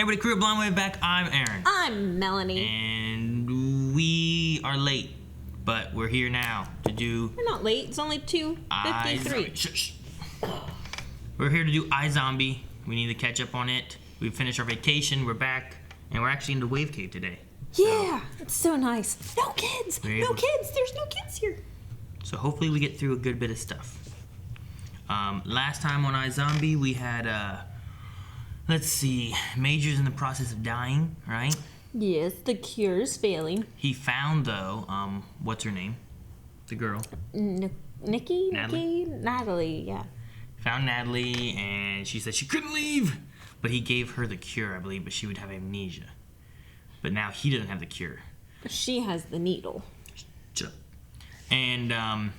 Hey everybody, Crew Blind Wave back. I'm Aaron. I'm Melanie. And we are late, but we're here now to do... We're not late. It's only 2:53. Shh. We're here to do iZombie. We need to catch up on it. We finished our vacation. We're back. And we're actually in the Wave Cave today. Yeah, it's so nice. No kids. There's no kids here. So hopefully we get through a good bit of stuff. Last time on iZombie, we had... let's see, Major's in the process of dying, right? Yes, the cure's failing. He found, though, what's her name? The girl. Natalie, yeah. Found Natalie, and she said she couldn't leave. But he gave her the cure, I believe, but she would have amnesia. But now he doesn't have the cure. She has the needle. Shut up. And,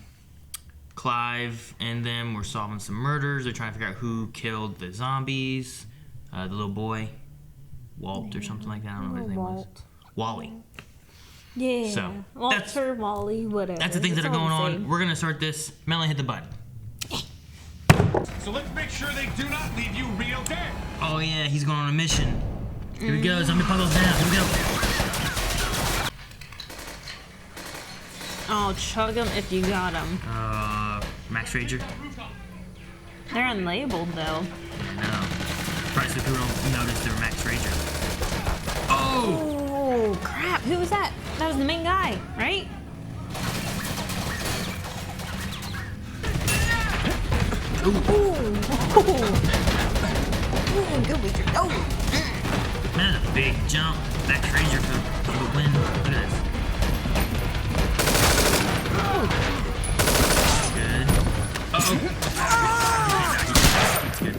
Clive and them were solving some murders. They're trying to figure out who killed the zombies. The little boy, Walt or something like that. I don't know what his name was. Wally. Yeah. So, Walter, Wally, whatever. That's the things that are going on. We're going to start this. Melanie, hit the button. So let's make sure they do not leave you real dead. Oh, yeah, he's going on a mission. Here we go. Zombie puzzles down. Here we go. Oh, chug them if you got them. Max Rager. They're unlabeled, though. I know. Probably so people don't notice they're Max Rager. Oh, crap. Who was that? That was the main guy, right? Ooh, good with your That's a big jump. Max Rager for the win. Look at this. Good. That's good.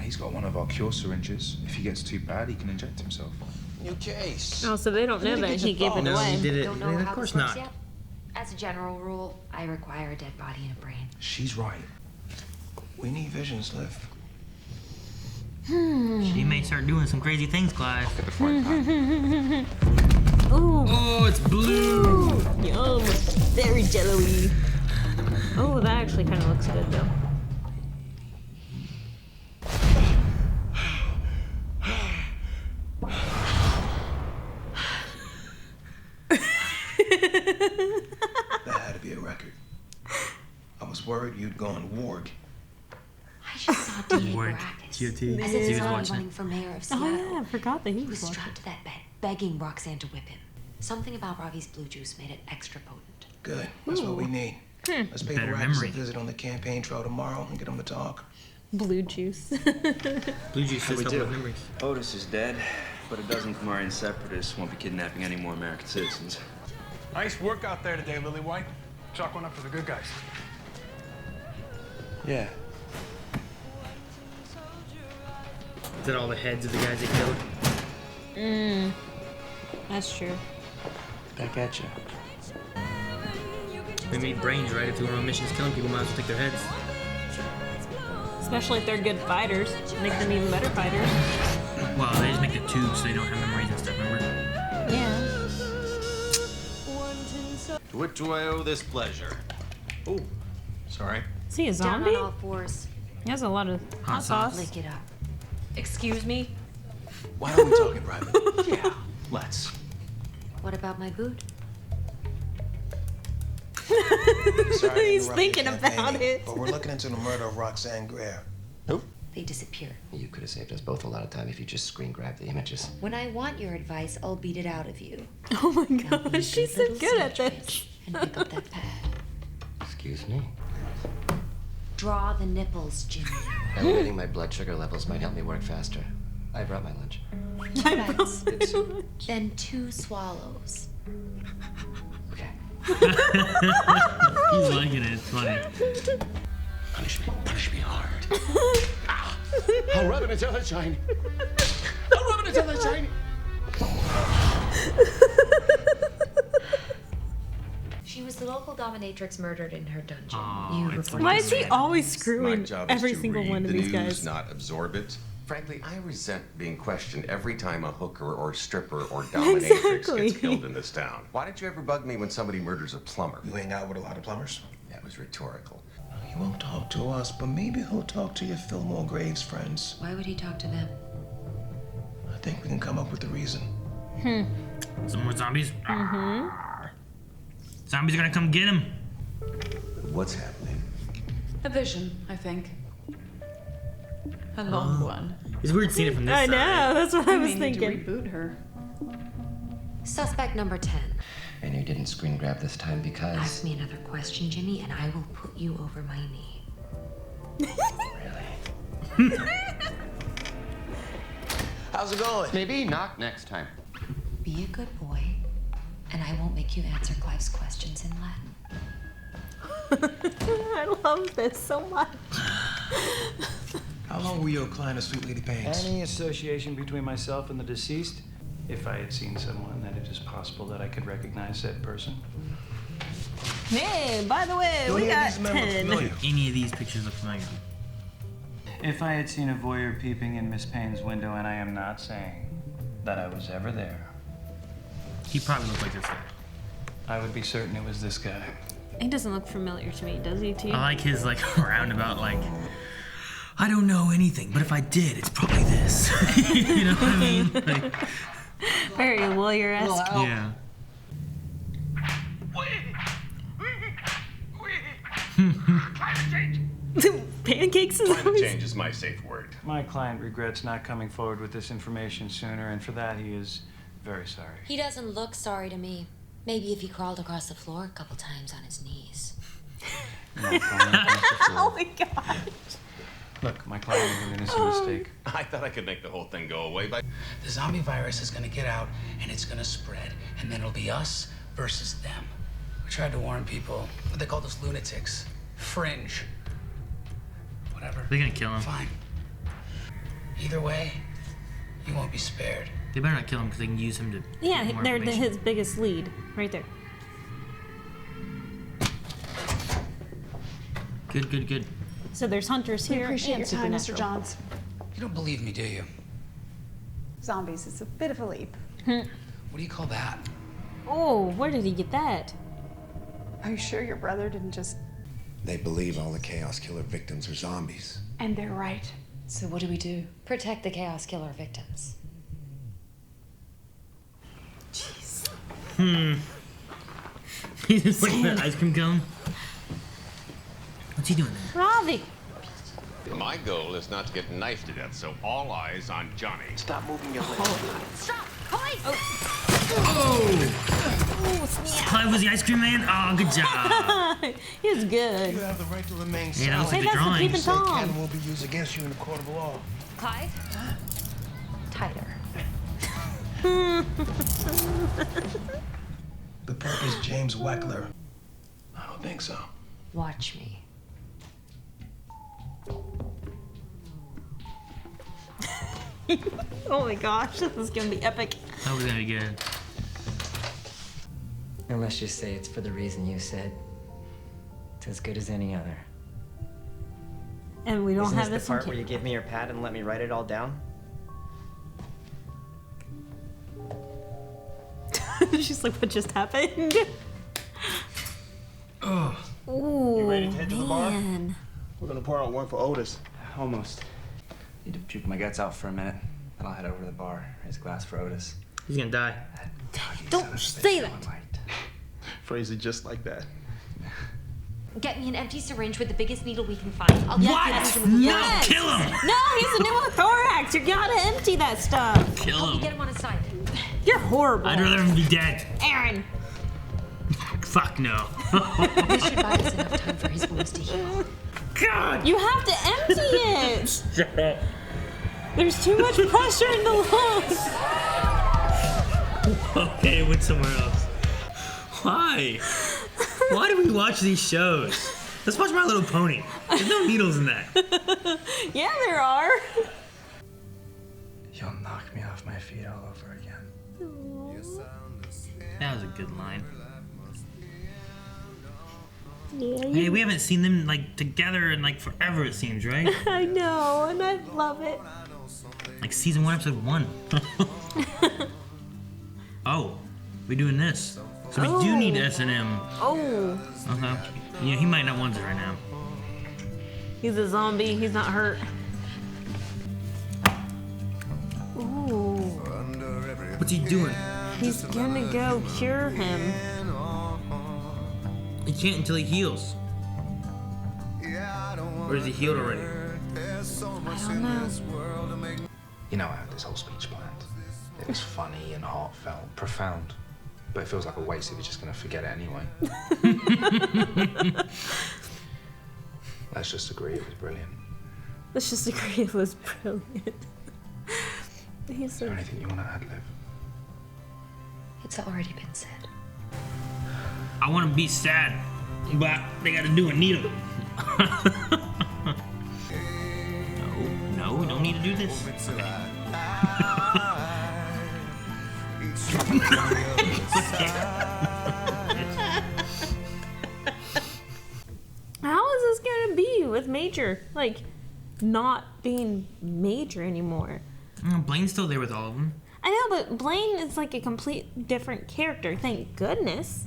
He's got one of our cure syringes. If he gets too bad, he can inject himself. New case. Oh, so they don't know that he gave it No, away. he did it. Don't know Of how course this works not. yet. As a general rule, I require a dead body and a brain. She's right. We need visions, Liv. She may start doing some crazy things, Clive. Ooh. Oh, it's blue. Yum. Very jello-y. Oh, that actually kind of looks good, though. That had to be a record. I was worried you'd gone warg. I just saw D.A. Word. Baracus. GOT. As He if was zombie watching running it. for mayor of Oh, Seattle. yeah, I forgot that he He was was watching. strapped to that bed, begging Roxanne to whip him. Something about Ravi's blue juice made it extra potent. Good. That's what we need. Let's pay Better Baracus memory. a visit on the campaign trail tomorrow and get him to talk. Blue juice. Blue juice How says we help do? with memories. Otis is dead, but a dozen Kamarian separatists won't be kidnapping any more American citizens. Nice work out there today, Lily White. Chalk one up for the good guys. Yeah. Is that all the heads of the guys they killed? That's true. Back at you. They made brains, right? If they were on missions killing people, might as well take their heads. Especially if they're good fighters. Make them even better fighters. Well, they just make the tubes so they don't have memories and stuff, remember? Yeah. To which do I owe this pleasure? Oh, sorry. Is he a Down zombie? on all fours. He has a lot of hot sauce. Lick it up. Excuse me? Why don't we talk in private? Yeah, let's. What about my boot? Sorry to He's interrupt thinking your about campaigning, it. But we're looking into the murder of Roxanne Greer. Who? They disappear. You could have saved us both a lot of time if you just screen grabbed the images. When I want your advice, I'll beat it out of you. Oh my Now be a gosh, she's so little good at snitch this. bitch And pick up that pad. Excuse me. Draw the nipples, Jimmy. Elevating my blood sugar levels might help me work faster. I brought my lunch. Right. Then 2 swallows. Okay. He's liking it, it's funny. Punish me hard. I'll rub it until it shine. I'll rub it until it shine. She was the local dominatrix murdered in her dungeon. Oh, You it's reported Why is he it. always My screwing job is every to single read one of the these news, guys? not absorb it. Frankly, I resent being questioned every time a hooker or stripper or dominatrix Exactly. gets killed in this town. Why did you ever bug me when somebody murders a plumber? You hang out with a lot of plumbers? That was rhetorical. He won't talk to us, but maybe he'll talk to your Fillmore Graves friends. Why would he talk to them? think we can come up with a reason. Some more zombies? Zombies are gonna come get him. What's happening? A vision, I think. A long one. It's weird seeing it from this I side. know, that's what I was may need to thinking. reboot her. Suspect number 10. And you didn't screen grab this time because... Ask me another question, Jimmy, and I will put you over my knee. Really? How's it going? Maybe knock next time. Be a good boy, and I won't make you answer Clive's questions in Latin. I love this so much. How long were you a client of Sweet Lady Payne's? Any association between myself and the deceased? If I had seen someone, then it is possible that I could recognize said person. Hey, by the way, Do we any of got these men look 10. familiar? Any of these pictures look familiar. If I had seen a voyeur peeping in Miss Payne's window, and I am not saying that I was ever there, He probably looked like this guy. I would be certain it was this guy. He doesn't look familiar to me, does he, to you? I like his like roundabout like, I don't know anything, but if I did, it's probably this. You know what I mean? Like, Very lawyer-esque. yeah. Pancakes is Climate always... change is my safe word. My client regrets not coming forward with this information sooner, and for that he is very sorry. He doesn't look sorry to me. Maybe if he crawled across the floor a couple times on his knees. My client thinks the Oh floor. my god. Look, my client is an innocent mistake. I thought I could make the whole thing go away by. The zombie virus is gonna get out and it's gonna spread, and then it'll be us versus them. We tried to warn people, but they called us lunatics. Fringe. Whatever. They're gonna kill him. Fine. Either way, you won't be spared. They better not kill him because they can use him to. Yeah, get more they're information. his biggest lead, right there. Good, good, good. So there's hunters here. Appreciate and your time, Mr. supernatural. Johns. You don't believe me, do you? Zombies, it's a bit of a leap. What do you call that? Oh, where did he get that? Are you sure your brother didn't just... They believe all the Chaos Killer victims are zombies. And they're right. So what do we do? Protect the Chaos Killer victims. He's just like that ice cream cone. What's he doing there? Ravi. My goal is not to get knifed to death, so all eyes on Johnny. Stop moving your legs. Stop! Clive! Clive was the ice cream man? Oh, good job. He was good. You have the right to remain Yeah, that was silent. like the that's the drawing. peeping Say Tom. can will be used against you in a court of law. Clive? Tighter. The perp is James Weckler. I don't think so. Watch me. Oh my gosh, this is gonna be epic. That was gonna be good. Unless you say it's for the reason you said. It's as good as any other. And we don't Isn't have this this the on part where you give me your pad and let me write it all down? camera. She's like, what just happened? Oh. Ooh, You ready to head to the bar? man. We're gonna pour out one for Otis. Almost. Need to puke my guts out for a minute, then I'll head over to the bar. Raise a glass for Otis. He's gonna die. Don't say that. Phrase it just like that. Get me an empty syringe with the biggest needle we can find. I'll get Yes. you with the Yes. Kill him! No, he's a pneumothorax. You gotta empty that stuff. Kill Help me him. get him on his side. You're horrible. I'd rather him be dead. Aaron. Fuck no. We should buy us enough time for his wounds to heal. God! You have to empty it. Shut up. There's too much pressure in the lungs. Okay, it went somewhere else. Why? Why do we watch these shows? Let's watch My Little Pony. There's no needles in that. Yeah, there are. You'll knock me off my feet all over again. That was a good line. Yeah, Hey, we haven't seen them like together in like forever, it seems, right? I know, and I love it. Like season 1, episode 1. Oh, we're doing this. So we do need S&M. Oh, Uh-huh. Yeah, he might not want it right now. he's a zombie. He's not hurt. Ooh. What's he doing? He's gonna go cure him. He can't until he heals. Or is he healed already? I don't know. You know, I had this whole speech planned. It was funny and heartfelt, profound. But it feels like a waste if you're just gonna forget it anyway. Let's just agree it was brilliant. Let's just agree it was brilliant. He's Is there anything you want to add, Liv? It's already been said. I want to be sad, but they got to do a needle. No, we don't need to do this. Okay. How is this gonna be with Major? Like, not being Major anymore. Blaine's still there with all of them. I know, but Blaine is like a complete different character, thank goodness.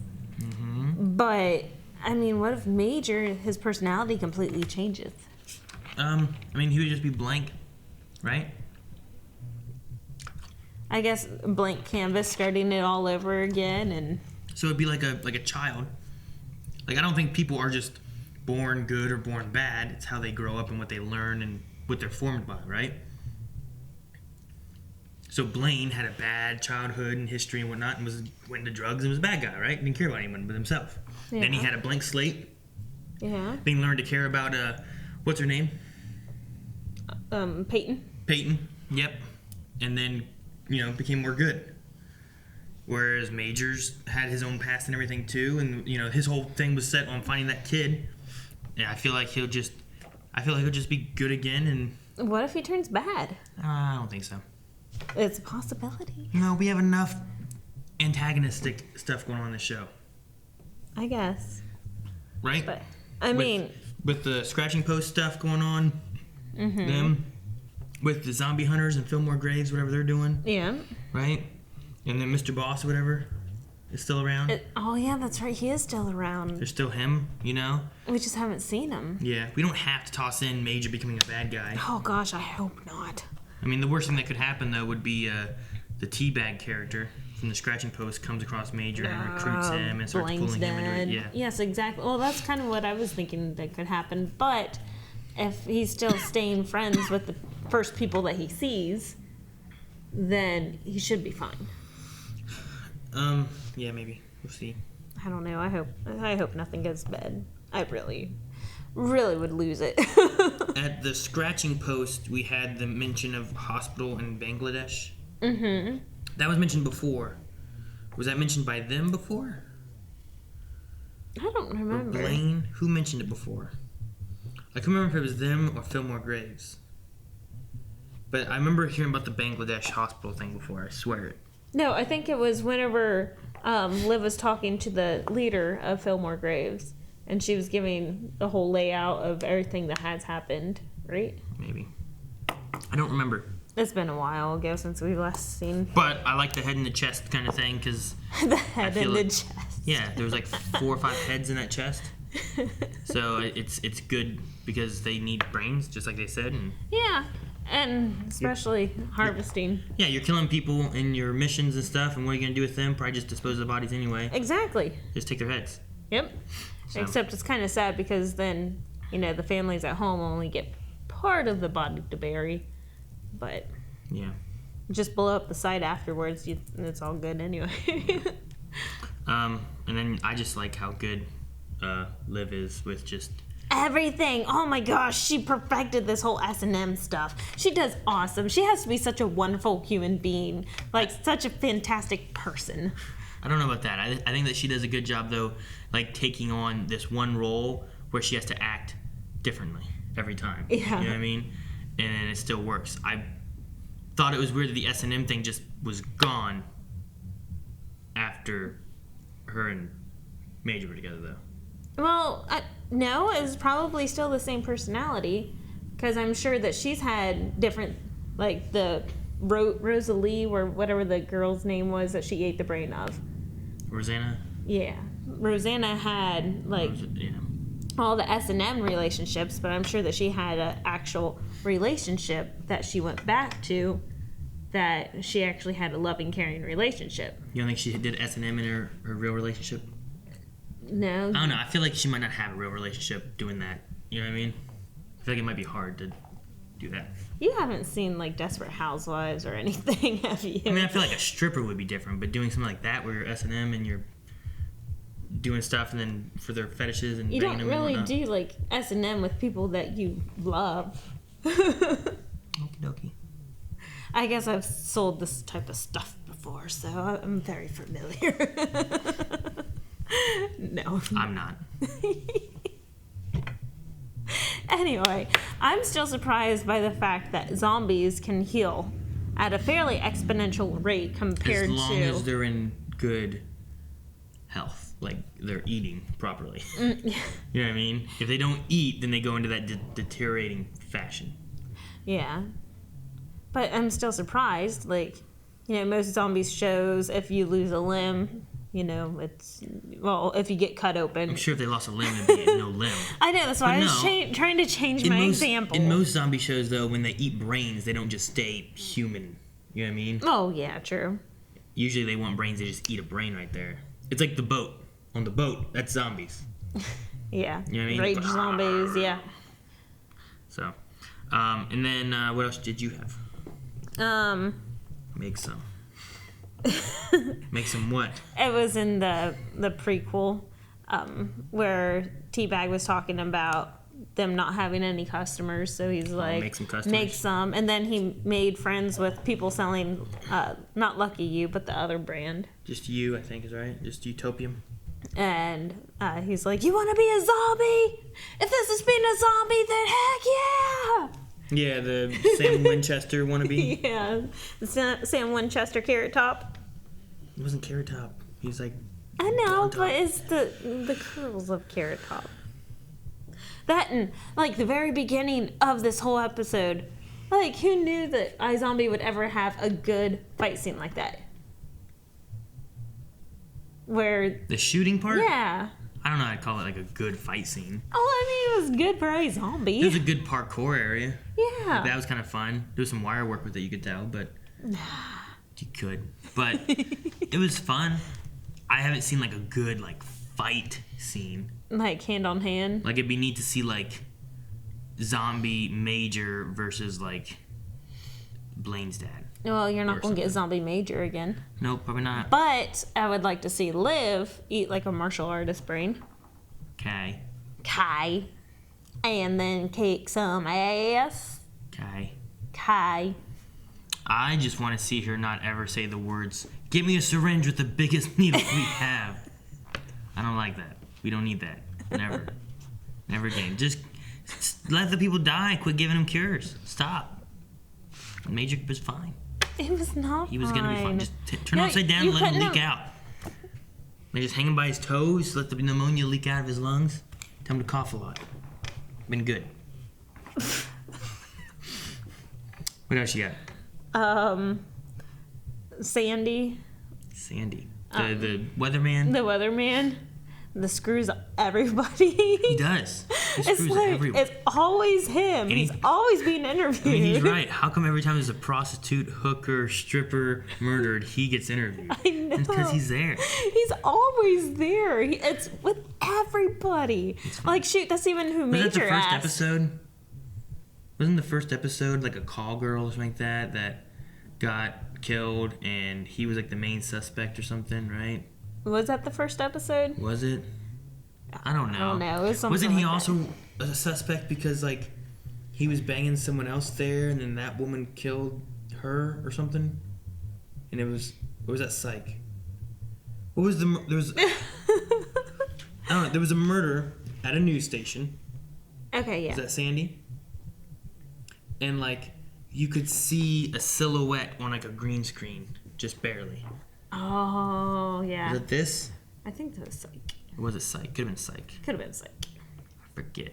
But, I mean, what if Major, his personality completely changes? I mean, he would just be blank, right? I guess blank canvas, starting it all over again, and... So it'd be like a child. Like, I don't think people are just born good or born bad. It's how they grow up and what they learn and what they're formed by, right? So Blaine had a bad childhood and history and whatnot, and went into drugs and was a bad guy, right? Didn't care about anyone but himself. Yeah. Then he had a blank slate. Yeah. Then he learned to care about what's her name? Peyton. Peyton. Yep. And then, became more good. Whereas Majors had his own past and everything too, and his whole thing was set on finding that kid. And I feel like he'll just be good again. And What if he turns bad? I don't think so. It's a possibility. No, we have enough antagonistic stuff going on in the show. I guess. Right? But, I mean... With the scratching post stuff going on, them, with the zombie hunters and Fillmore Graves, whatever they're doing. Yeah. Right? And then Mr. Boss, whatever, is still around. Oh, yeah, that's right. He is still around. There's still him, We just haven't seen him. Yeah, we don't have to toss in Major becoming a bad guy. Oh, gosh, I hope not. I mean, the worst thing that could happen, though, would be the Teabag character from the scratching post comes across Major and recruits him and starts Blaine's pulling him into dead. it. Yeah. Yes, exactly. Well, that's kind of what I was thinking that could happen. But if he's still staying friends with the first people that he sees, then he should be fine. Yeah, maybe. We'll see. I don't know. I hope nothing goes bad. I really would lose it. At the scratching post, we had the mention of hospital in Bangladesh. Mm-hmm. That was mentioned before. Was that mentioned by them before? I don't remember. Or Blaine? Who mentioned it before? I can't remember if it was them or Fillmore Graves. But I remember hearing about the Bangladesh hospital thing before, I swear it. No, I think it was whenever Liv was talking to the leader of Fillmore Graves, and she was giving the whole layout of everything that has happened, right? Maybe. I don't remember. It's been a while ago since we last seen. But I like the head in the chest kind of thing, because... the head in the chest. Yeah, there was like 4 or 5 heads in that chest. So it's good because they need brains, just like they said. And yeah, and especially harvesting. Yeah, you're killing people in your missions and stuff, and what are you going to do with them? Probably just dispose of the bodies anyway. Exactly. Just take their heads. Yep. So. Except it's kind of sad because then, the families at home only get part of the body to bury. But yeah, just blow up the site afterwards. It's all good anyway. And then I just like how good Liv is with just everything. Oh my gosh, she perfected this whole S&M stuff. She does awesome. She has to be such a wonderful human being, like such a fantastic person. I don't know about that. I think that she does a good job though, like taking on this one role where she has to act differently every time. Yeah. You know what I mean? And it still works. I thought it was weird that the S&M thing just was gone after her and Major were together, though. Well, no, it was probably still the same personality, because I'm sure that she's had different, like the Rosalie, or whatever the girl's name was that she ate the brain of. Rosanna? Yeah. Rosanna had, like... all the S&M relationships, but I'm sure that she had an actual relationship that she went back to that she actually had a loving, caring relationship. You don't think she did S&M in her real relationship? No. I don't know. I feel like she might not have a real relationship doing that. You know what I mean? I feel like it might be hard to do that. You haven't seen like Desperate Housewives or anything, have you? I mean, I feel like a stripper would be different, but doing something like that where you're S&M and you're doing stuff and then for their fetishes and you banging don't them really and whatnot. do like S&M with people that you love. Okie dokie. I guess I've sold this type of stuff before, so I'm very familiar. No. I'm not. Anyway, I'm still surprised by the fact that zombies can heal at a fairly exponential rate compared as long to... as they're in good health, like they're eating properly. You know what I mean? If they don't eat, then they go into that deteriorating fashion. Yeah. But I'm still surprised. Like, you know, most zombies shows, if you lose a limb, you know, it's... Well, if you get cut open... I'm sure if they lost a limb, it'd be no limb. I know, that's why But I was trying to change my example. In most zombie shows, though, when they eat brains, they don't just stay human. You know what I mean? Oh, yeah, true. Usually they want brains, they just eat a brain right there. It's like the boat. On the boat, that's zombies. Yeah. You know what I mean? Rage zombies, yeah. So, and then what else did you have? Make some. Make some what? It was in the prequel where Teabag was talking about them not having any customers, so he's like, make some customers. Make some, and then he made friends with people selling not Lucky You, but the other brand. Just You, I think is right. Just Utopium. And he's like, you want to be a zombie? If this is being a zombie, then heck yeah! Yeah, the Sam Winchester wannabe. Yeah, the Sam Winchester Carrot Top. It wasn't Carrot Top. He was like... I know, but it's the curls of Carrot Top. That and, like, the very beginning of this whole episode, like, who knew that iZombie would ever have a good fight scene like that? Where... The shooting part? Yeah. I don't know how to call it, like, a good fight scene. Oh, I mean, it was good for iZombie. It was a good parkour area. Yeah. Like, that was kind of fun. There was some wire work with it, you could tell, but... You could. But it was fun. I haven't seen, like, a good, like, fight scene. Like, hand on hand? Like, it'd be neat to see, like, Zombie Major versus, like, Blaine's dad. Well, you're not going to get Zombie Major again. Nope, probably not. But I would like to see Liv eat like a martial artist brain. Kai. And then kick some ass. Kai. I just want to see her not ever say the words, "Give me a syringe with the biggest needle we have." I don't like that. We don't need that. Never. Never again. Just let the people die. Quit giving them cures. Stop. Major was fine. It was not He was going to be fine. Just turn No, upside down you and let him couldn't leak out. Like just hang him by his toes, let the pneumonia leak out of his lungs. Tell him to cough a lot. Been good. What else you got? Sandy. The weatherman. The weatherman. The screws everybody. He does. He screws everyone. It's always him. He's always being interviewed. I mean, he's right. How come every time there's a prostitute, hooker, stripper murdered, he gets interviewed? I know. It's because he's there. He's always there. It's with everybody. Like, shoot, that's even who Major Was that the first asked. episode? Wasn't the first episode like a call girl or something like that got killed and he was like the main suspect or something, right? Was that the first episode? Was it? I don't know. I don't know. It was something Wasn't he like also a suspect because like he was banging someone else there and then that woman killed her or something? And it was what was that psych? What was there was I don't know, there was a murder at a news station. Okay, yeah. Is that Sandy? And like you could see a silhouette on like a green screen, just barely. Oh, yeah. Was it this? I think that was Psych. Or was it Psych? Could have been Psych. Could have been Psych. I forget.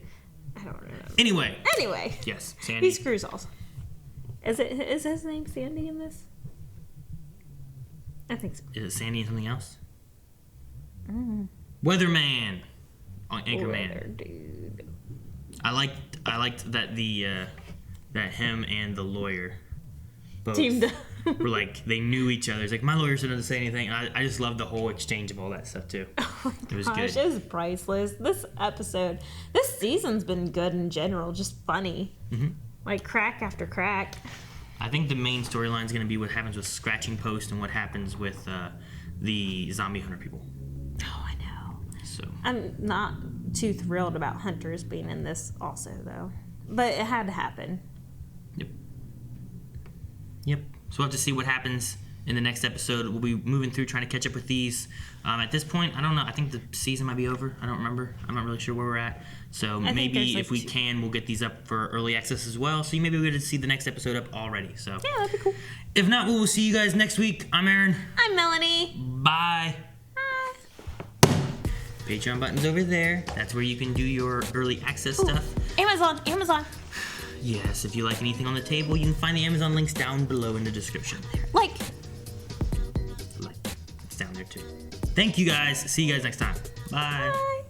I don't remember. Anyway. Yes, Sandy. He screws also. Is his name Sandy in this? I think so. Is it Sandy and something else? Mm. Weatherman on Anchorman. Weather dude. I liked that that him and the lawyer both teamed up. were like they knew each other. It's like my lawyer shouldn't say anything. And I just love the whole exchange of all that stuff too. It was good. It was priceless. This season's been good in general, just funny. Like crack after crack. I think the main storyline is going to be what happens with Scratching Post and what happens with the zombie hunter people. Oh, I know. So I'm not too thrilled about hunters being in this also, though. But it had to happen. Yep. So we'll have to see what happens in the next episode. We'll be moving through trying to catch up with these. At this point, I don't know. I think the season might be over. I don't remember. I'm not really sure where we're at. So maybe if we can, we'll get these up for early access as well. So maybe we'll get to see the next episode up already. So yeah, that'd be cool. If not, we will see you guys next week. I'm Aaron. I'm Melanie. Bye. Patreon button's over there. That's where you can do your early access stuff. Amazon. Yes, if you like anything on the table, you can find the Amazon links down below in the description. Like. It's down there too. Thank you guys. See you guys next time. Bye. Bye.